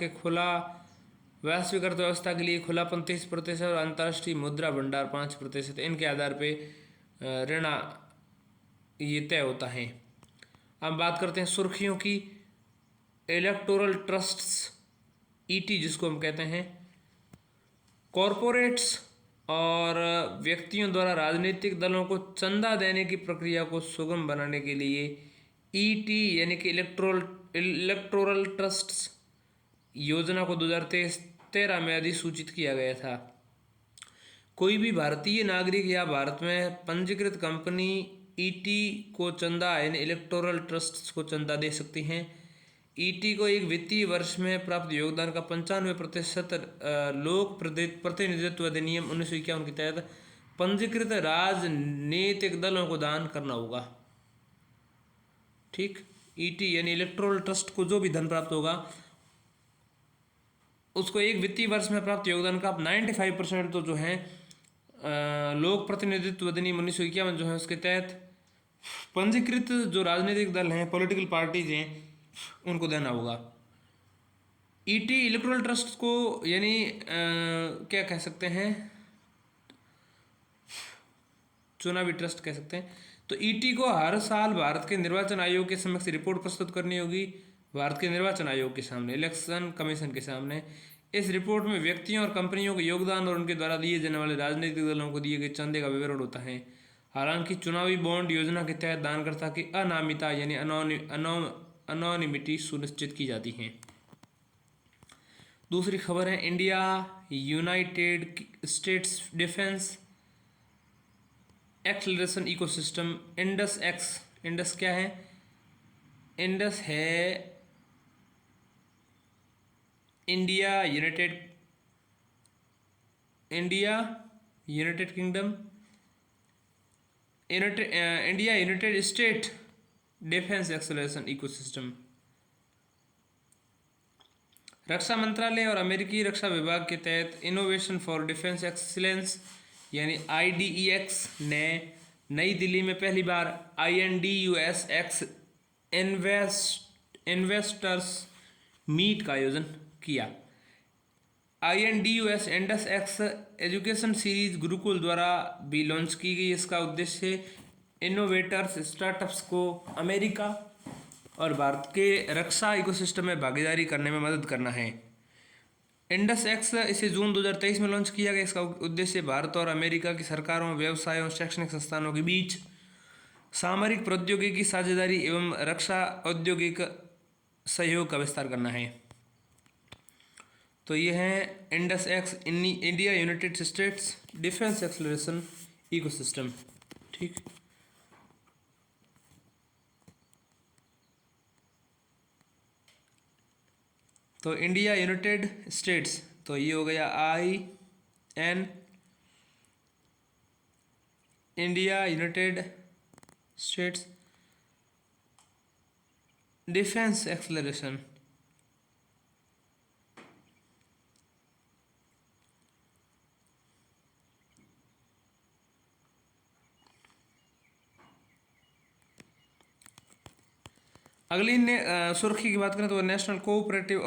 के लिए खुलापन 30% और अंतर्राष्ट्रीय मुद्रा भंडार 5%। इनके आधार पे ऋण ये तय होता है। अब बात करते हैं सुर्खियों की। इलेक्टोरल ट्रस्ट्स ET जिसको हम कहते हैं, कॉरपोरेट्स और व्यक्तियों द्वारा राजनीतिक दलों को चंदा देने की प्रक्रिया को सुगम बनाने के लिए ET यानी कि इलेक्टोरल ट्रस्ट्स योजना को 2013 में अधिसूचित किया गया था। कोई भी भारतीय नागरिक या भारत में पंजीकृत कंपनी ET को चंदा यानी इलेक्टोरल ट्रस्ट्स को चंदा दे सकती हैं। ET को एक वित्तीय वर्ष में प्राप्त योगदान का 95% लोक प्रतिनिधित्व अधिनियम 1951 के तहत पंजीकृत राजनीतिक दलों को दान करना होगा, ठीक। ET यानी इलेक्टोरल ट्रस्ट को जो भी धन प्राप्त होगा उसको एक वित्तीय वर्ष में प्राप्त योगदान का 95% तो जो है लोक प्रतिनिधित्व अधिनियम 1951 जो है उसके तहत पंजीकृत जो राजनीतिक दल हैं, पॉलिटिकल पार्टीज हैं, उनको देना होगा। ET इलेक्टोरल ट्रस्ट को यानी क्या कह सकते हैं, चुनावी ट्रस्ट कह सकते हैं। तो ET को हर साल भारत के निर्वाचन आयोग के समक्ष रिपोर्ट प्रस्तुत करनी होगी, भारत के निर्वाचन आयोग के सामने, इलेक्शन कमीशन के सामने। इस रिपोर्ट में व्यक्तियों और कंपनियों के योगदान और उनके द्वारा दिए जाने वाले राजनीतिक दलों को दिए गए चंदे का विवरण होता है। हालांकि चुनावी बॉन्ड योजना के तहत दानकर्ता की अनामिता यानी अनोनिमिटी सुनिश्चित की जाती है। दूसरी खबर है India United States defence acceleration ecosystem INDUS क्या है? इंडस है India United Kingdom, India United state defence acceleration ecosystem. रक्षा मंत्रालय और अमेरिकी रक्षा विभाग के तहत इनोवेशन फॉर डिफेंस एक्सीलेंस यानी IDEX ने नई दिल्ली में पहली बार INDUSX इन्वेस्टर्स मीट का आयोजन किया। INDUS Indus x education series Gurukul द्वारा भी लॉन्च की गई। इसका उद्देश्य इनोवेटर्स स्टार्टअप्स को अमेरिका और भारत के रक्षा इकोसिस्टम में भागीदारी करने में मदद करना है। इंडस एक्स इसे जून 2023 में लॉन्च किया गया। इसका उद्देश्य भारत और अमेरिका की सरकारों, व्यवसायों, शैक्षणिक संस्थानों के बीच सामरिक प्रौद्योगिकी साझेदारी एवं रक्षा औद्योगिक सहयोग का विस्तार करना है। तो ये है Indus x, India United States defence acceleration ecosystem. ठीक, तो इंडिया यूनाइटेड स्टेट्स, तो ये हो गया IN, India United States defence acceleration. अगली सुर्खी की बात करें तो national cooperative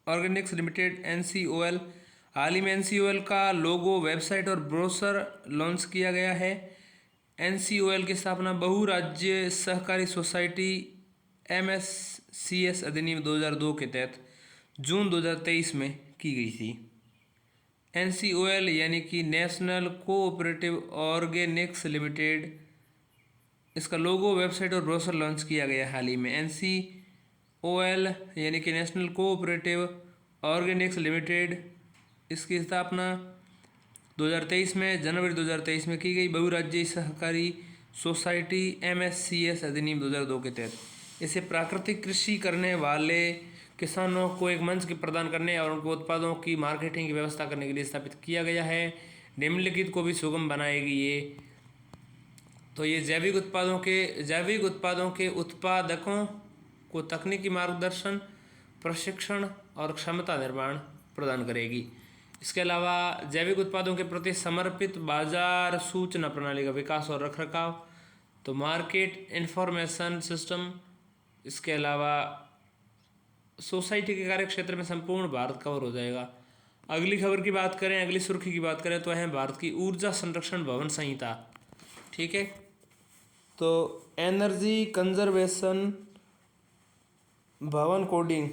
Organics limited NCOL, हाल ही में NCOL का लोगो, वेबसाइट और ब्रोशर लॉन्च किया गया है। NCOL की स्थापना बहुराज्य सहकारी सोसाइटी MSCS अधिनियम 2002 के तहत जून 2023 में की गई थी। NCOL यानी कि नेशनल कोऑपरेटिव ऑर्गेनिक्स लिमिटेड, इसका लोगो, वेबसाइट और ब्रोशर लॉन्च किया गया हाल ही में। NCOL यानी कि नेशनल कोऑपरेटिव ऑर्गेनिक्स लिमिटेड, इसकी स्थापना 2023 में, जनवरी 2023 में की गई। बहुराज्यीय सहकारी सोसाइटी MSCS अधिनियम 2002 के तहत इसे प्राकृतिक कृषि करने वाले किसानों को एक मंच के प्रदान करने और उनके उत्पादों की मार्केटिंग की व्यवस्था करने के लिए स्थापित किया गया है। निम्नलिखित को भी सुगम बनाएगी ये। तो ये जैविक उत्पादों के उत्पादकों को तकनीकी मार्गदर्शन, प्रशिक्षण और क्षमता निर्माण प्रदान करेगी। इसके अलावा जैविक उत्पादों के प्रति समर्पित बाजार सूचना प्रणाली का विकास और रखरखाव, तो मार्केट इंफॉर्मेशन सिस्टम, इसके अलावा सोसाइटी के कार्य क्षेत्र में संपूर्ण भारत कवर हो जाएगा। अगली खबर की बात करें, अगली सुर्खी की बात करें तो है भारत की ऊर्जा संरक्षण भवन संहिता। ठीक है, तो एनर्जी कंजर्वेशन भवन कोडिंग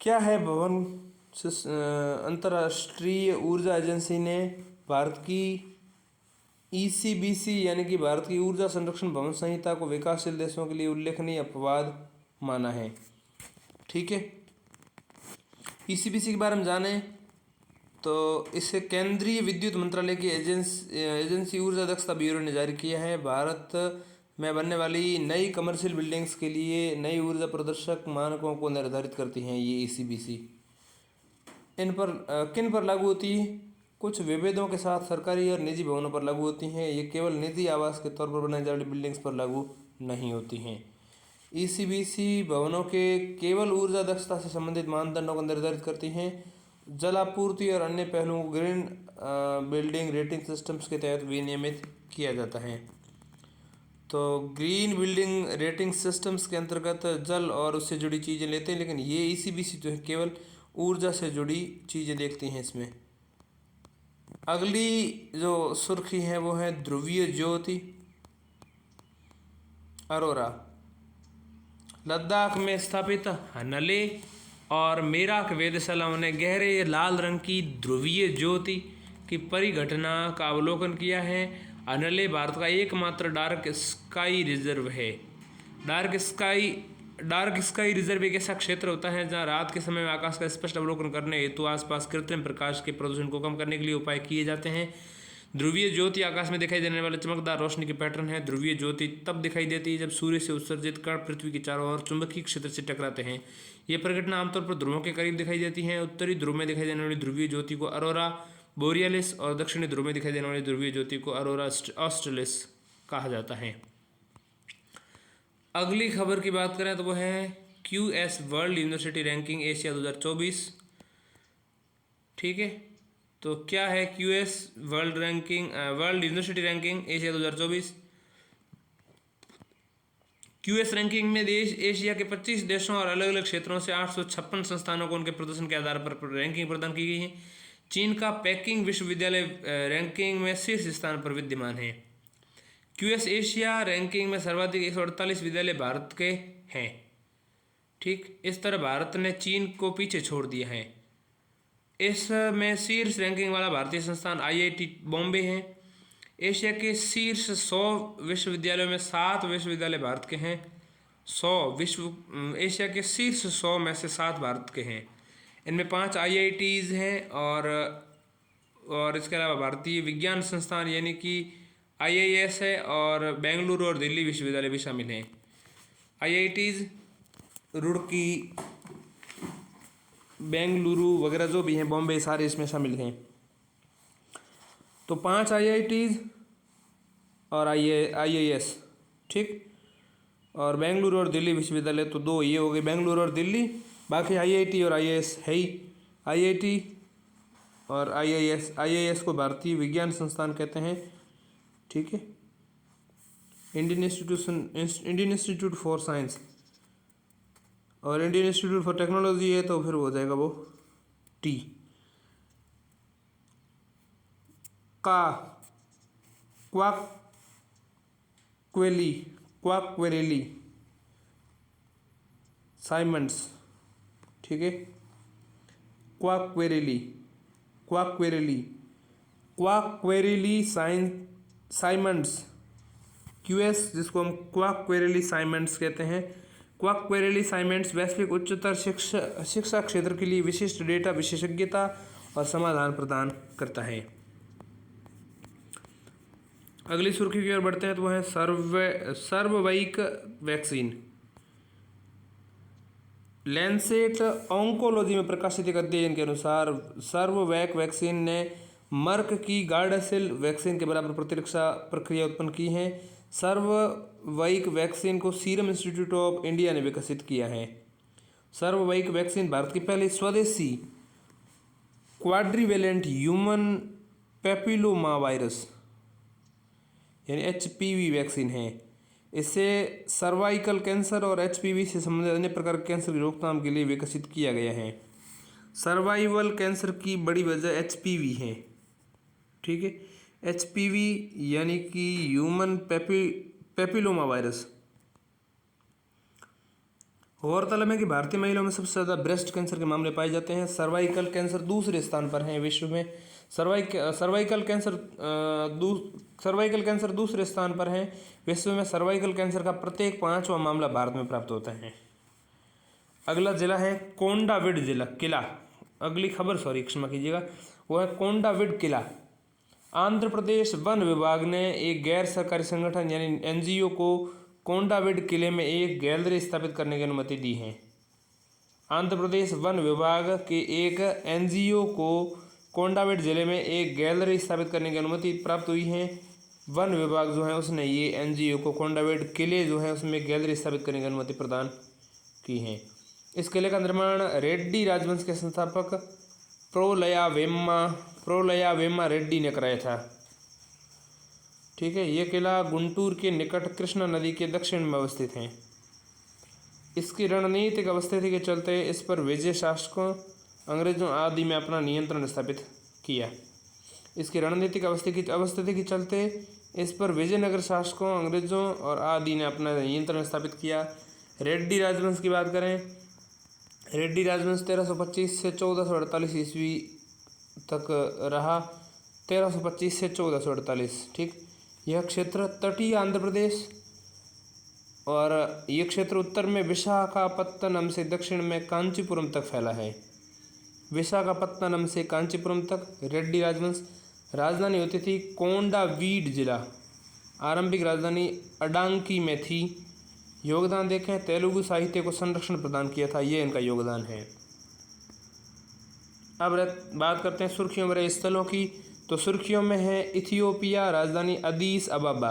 क्या है? अंतर्राष्ट्रीय ऊर्जा एजेंसी ने भारत की ECBC यानी कि भारत की ऊर्जा संरक्षण भवन संहिता को विकासशील देशों के लिए उल्लेखनीय अपवाद माना है। ठीक है, ECBC के बारे में जानें तो इसे केंद्रीय विद्युत मंत्रालय की एजेंसी ऊर्जा दक्षता ब्यूरो ने जारी किया है। भारत में बनने वाली नई कमर्शियल बिल्डिंग्स के लिए नई ऊर्जा प्रदर्शक मानकों को निर्धारित करती हैं ये ECBC। इन पर किन पर लागू होती है? कुछ विभेदों के साथ सरकारी और निजी भवनों पर लागू होती हैं। ये केवल निजी आवास के तौर पर बनाई जाने वाली बिल्डिंग्स पर लागू नहीं होती हैं। ECBC भवनों के केवल ऊर्जा दक्षता से संबंधित मानदंडों को निर्धारित करती हैं। जल आपूर्ति और अन्य पहलुओं को ग्रीन बिल्डिंग रेटिंग सिस्टम्स के तहत विनियमित किया जाता है। तो ग्रीन बिल्डिंग रेटिंग सिस्टम्स के अंतर्गत जल और उससे जुड़ी चीज़ें लेते हैं, लेकिन ये ECBC जो है केवल ऊर्जा से जुड़ी चीज़ें देखती हैं इसमें। अगली जो सुर्खी है वो है ध्रुवीय ज्योति अरोरा। लद्दाख में स्थित हनले और मेराक वेधशालाओं ने गहरे लाल रंग की ध्रुवीय ज्योति की परिघटना का अवलोकन किया है। हनले भारत का एकमात्र डार्क स्काई रिजर्व है। डार्क स्काई रिजर्व एक ऐसा क्षेत्र होता है जहां रात के समय में आकाश का स्पष्ट अवलोकन करने हेतु आसपास कृत्रिम प्रकाश के प्रदूषण को कम करने के लिए उपाय किए जाते हैं। ध्रुवीय ज्योति आकाश में दिखाई देने वाले चमकदार रोशनी के पैटर्न है। ध्रुवीय ज्योति तब दिखाई देती है जब सूर्य से उत्सर्जित कण पृथ्वी के चारों ओर चुंबकीय क्षेत्र से टकराते हैं। ये प्रघटना आमतौर पर ध्रुवों के करीब दिखाई देती है। उत्तरी ध्रुव में दिखाई देने वाली ध्रुवीय ज्योति को अरोरा बोरियलिस और दक्षिणी ध्रुव में दिखाई देने वाली ध्रुवीय ज्योति को अरोरा ऑस्ट्रेलिस कहा जाता है। अगली खबर की बात करें तो वो है QS world university ranking Asia 2024। ठीक है, तो क्या है QS world university ranking Asia 2024? QS ranking में देश एशिया के 25 देशों और अलग अलग क्षेत्रों से 856 संस्थानों को उनके प्रदर्शन के आधार पर रैंकिंग प्रदान की गई है। चीन का पेकिंग विश्वविद्यालय रैंकिंग में शीर्ष स्थान पर विद्यमान है। QS एशिया रैंकिंग में सर्वाधिक 148 विद्यालय भारत के हैं। ठीक, इस तरह भारत ने चीन को पीछे छोड़ दिया है। इसमें शीर्ष रैंकिंग वाला भारतीय संस्थान IIT बॉम्बे है। एशिया के शीर्ष 100 विश्वविद्यालयों में 7 विश्वविद्यालय भारत के हैं। एशिया के शीर्ष 100 में से 7 भारत के हैं। इनमें 5 IITs हैं और इसके अलावा भारतीय विज्ञान संस्थान यानी कि IIS है और बेंगलुरु और दिल्ली विश्वविद्यालय भी शामिल हैं। IITs रुड़की, बेंगलुरु वगैरह जो भी हैं, बॉम्बे, सारे इसमें शामिल हैं। तो 5 IITs और IIS, ठीक, और बेंगलुरु और दिल्ली विश्वविद्यालय, तो 2 ये हो गए, बेंगलुरु और दिल्ली। बाकी IIT और IIS है ही। IIT और IIS को भारतीय विज्ञान संस्थान कहते हैं। ठीक है, इंडियन इंस्टीट्यूट फॉर साइंस और इंडियन इंस्टीट्यूट फॉर टेक्नोलॉजी है तो फिर हो जाएगा वो T। क्वाकक्वेरेली साइमंड्स, ठीक है, क्वाकक्वेरेली साइमंड्स QS, जिसको हम क्वाकक्वेरेली साइमंड्स कहते हैं। क्वाकक्वेरेली साइमंड्स वैश्विक उच्चतर शिक्षा क्षेत्र के लिए विशिष्ट डेटा विशेषज्ञता और समाधान प्रदान करता है। अगली सुर्खी की ओर बढ़ते हैं तो वह है सर्ववैक वैक्सीन। लैंसेट ऑन्कोलॉजी में प्रकाशित एक अध्ययन के अनुसार सर्ववैक वैक्सीन ने मर्क की गार्डासिल वैक्सीन के बराबर प्रतिरक्षा प्रक्रिया उत्पन्न की है। सर्ववैक वैक्सीन को सीरम इंस्टीट्यूट ऑफ इंडिया ने विकसित किया है। सर्ववैक वैक्सीन भारत की पहली स्वदेशी क्वाड्रीवेलेंट ह्यूमन पेपिलोमा वायरस यानी HPV वैक्सीन है। इसे सर्वाइकल कैंसर और HPV से संबंधित अन्य प्रकार के कैंसर की रोकथाम के लिए विकसित किया गया है। सर्वाइवल कैंसर की बड़ी वजह HPV है। ठीक है, HPV यानी कि ह्यूमन पेपिलोमा वायरस। गौरतलब है कि भारतीय महिलाओं में सबसे ज़्यादा ब्रेस्ट कैंसर के मामले पाए जाते हैं। सर्वाइकल कैंसर दूसरे स्थान पर है विश्व में। सर्वाइकल कैंसर दूसरे स्थान पर है विश्व में। सर्वाइकल कैंसर का प्रत्येक 5वां मामला भारत में प्राप्त होता है। अगला जिला है कोंडाविड जिला किला। अगली खबर क्षमा कीजिएगा, वो है कोंडाविड किला। आंध्र प्रदेश वन विभाग ने एक गैर सरकारी संगठन यानी NGO को कोंडाविड किले में एक गैलरी स्थापित करने की अनुमति दी है। आंध्र प्रदेश वन विभाग के एक NGO को कोंडाविड जिले में एक गैलरी स्थापित करने की अनुमति प्राप्त हुई है। वन विभाग जो है उसने ये NGO को कोंडाविड किले जो है उसमें गैलरी स्थापित करने की अनुमति प्रदान की है। इस किले का निर्माण रेड्डी राजवंश के संस्थापक प्रोलया वेम्मा रेड्डी ने कराया था। ठीक है, यह किला गुंटूर के निकट कृष्णा नदी के दक्षिण में अवस्थित है। इसकी रणनीतिक अवस्थिति के चलते इस पर विजय शासकों, अंग्रेजों आदि में अपना नियंत्रण स्थापित किया। इसकी रणनीतिक अवस्थिति के चलते इस पर विजयनगर शासकों, अंग्रेजों और आदि ने अपना नियंत्रण स्थापित किया। रेड्डी राजवंश की बात करें, रेड्डी राजवंश 1325 से 1448 ईस्वी तक रहा। 1325 से 1448। ठीक, यह क्षेत्र तटीय आंध्र प्रदेश और यह क्षेत्र उत्तर में विशाखापत्तनम से दक्षिण में कांचीपुरम तक फैला है। विशाखापत्तनम से कांचीपुरम तक रेड्डी राजवंश। राजधानी होती थी कोंडावीड जिला। आरंभिक राजधानी अडांकी में थी। योगदान देखें, तेलुगु साहित्य को संरक्षण प्रदान किया था, ये इनका योगदान है। अब बात करते हैं सुर्खियों में रहे स्थलों की। तो सुर्खियों में है इथियोपिया, राजधानी अदीस अबाबा।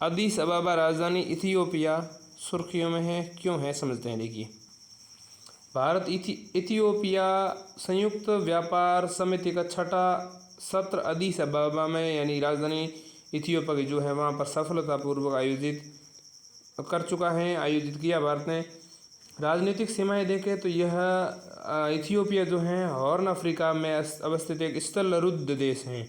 अदीस अबाबा राजधानी इथियोपिया सुर्खियों में है, क्यों है समझते हैं। देखिए, भारत इथियोपिया संयुक्त व्यापार समिति का छठा सत्र अदीस अबाबा में यानी राजधानी इथियोपिया की जो है वहाँ पर सफलतापूर्वक आयोजित किया भारत ने। राजनीतिक सीमाएं देखें तो यह इथियोपिया जो है हॉर्न अफ्रीका में अवस्थित एक स्थलरुद्ध देश है।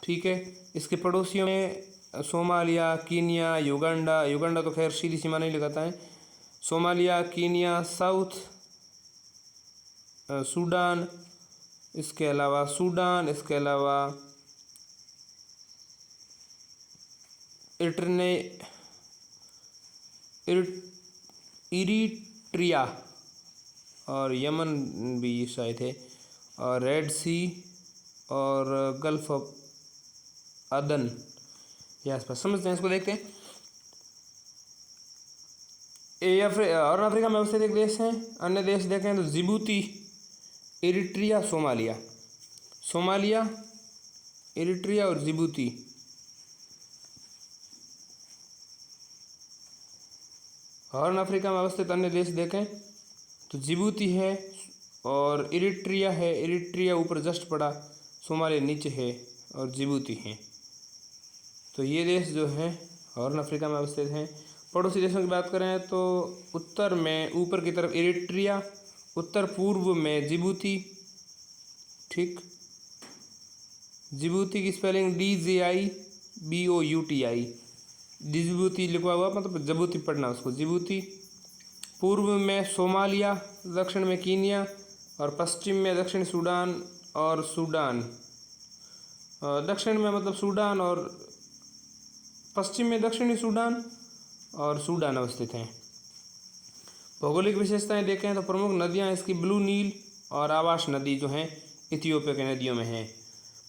ठीक है, इसके पड़ोसियों में सोमालिया, कीनिया, युगांडा तो खैर सीधी सीमा नहीं लगाता है। सोमालिया, कीनिया, साउथ सूडान, इसके अलावा इरिट्रिया और यमन भी शायद है, और रेड सी और गल्फ ऑफ अदन ये आसपास समझते हैं। इसको देखते हैं। हॉर्न अफ्रीका में अवस्थित एक देश है। अन्य देश देखें तो जिबूती, इरिट्रिया, सोमालिया, इरिट्रिया और जिबूती। हॉर्न अफ्रीका में अवस्थित अन्य देश देखें तो जिबूती है और इरिट्रिया है। इरिट्रिया ऊपर जस्ट पड़ा, सोमालिया नीचे है और जिबूती है। तो ये देश जो है हॉर्न अफ्रीका में अवस्थित हैं। पड़ोसी देशों की बात करें तो उत्तर में ऊपर की तरफ इरिट्रिया, उत्तर पूर्व में जिबूती। ठीक, जिबूती की स्पेलिंग DJIBOUTI, जिबूती लिखवा हुआ मतलब जबूती पढ़ना उसको, जिबूती। पूर्व में सोमालिया, दक्षिण में कीनिया और पश्चिम में दक्षिण सूडान और सूडान। दक्षिण में मतलब सूडान और पश्चिम में दक्षिणी सूडान और सूडान अवस्थित हैं। भौगोलिक विशेषताएं देखें तो प्रमुख नदियां इसकी ब्लू नील और आवास नदी जो हैं इथियोपिया की नदियों में हैं।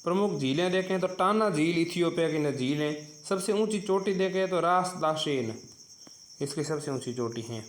प्रमुख झीलें देखें तो टाना झील इथियोपिया की झील है। सबसे ऊंची चोटी देखें तो रास दाशेन इसकी सबसे ऊंची चोटी है।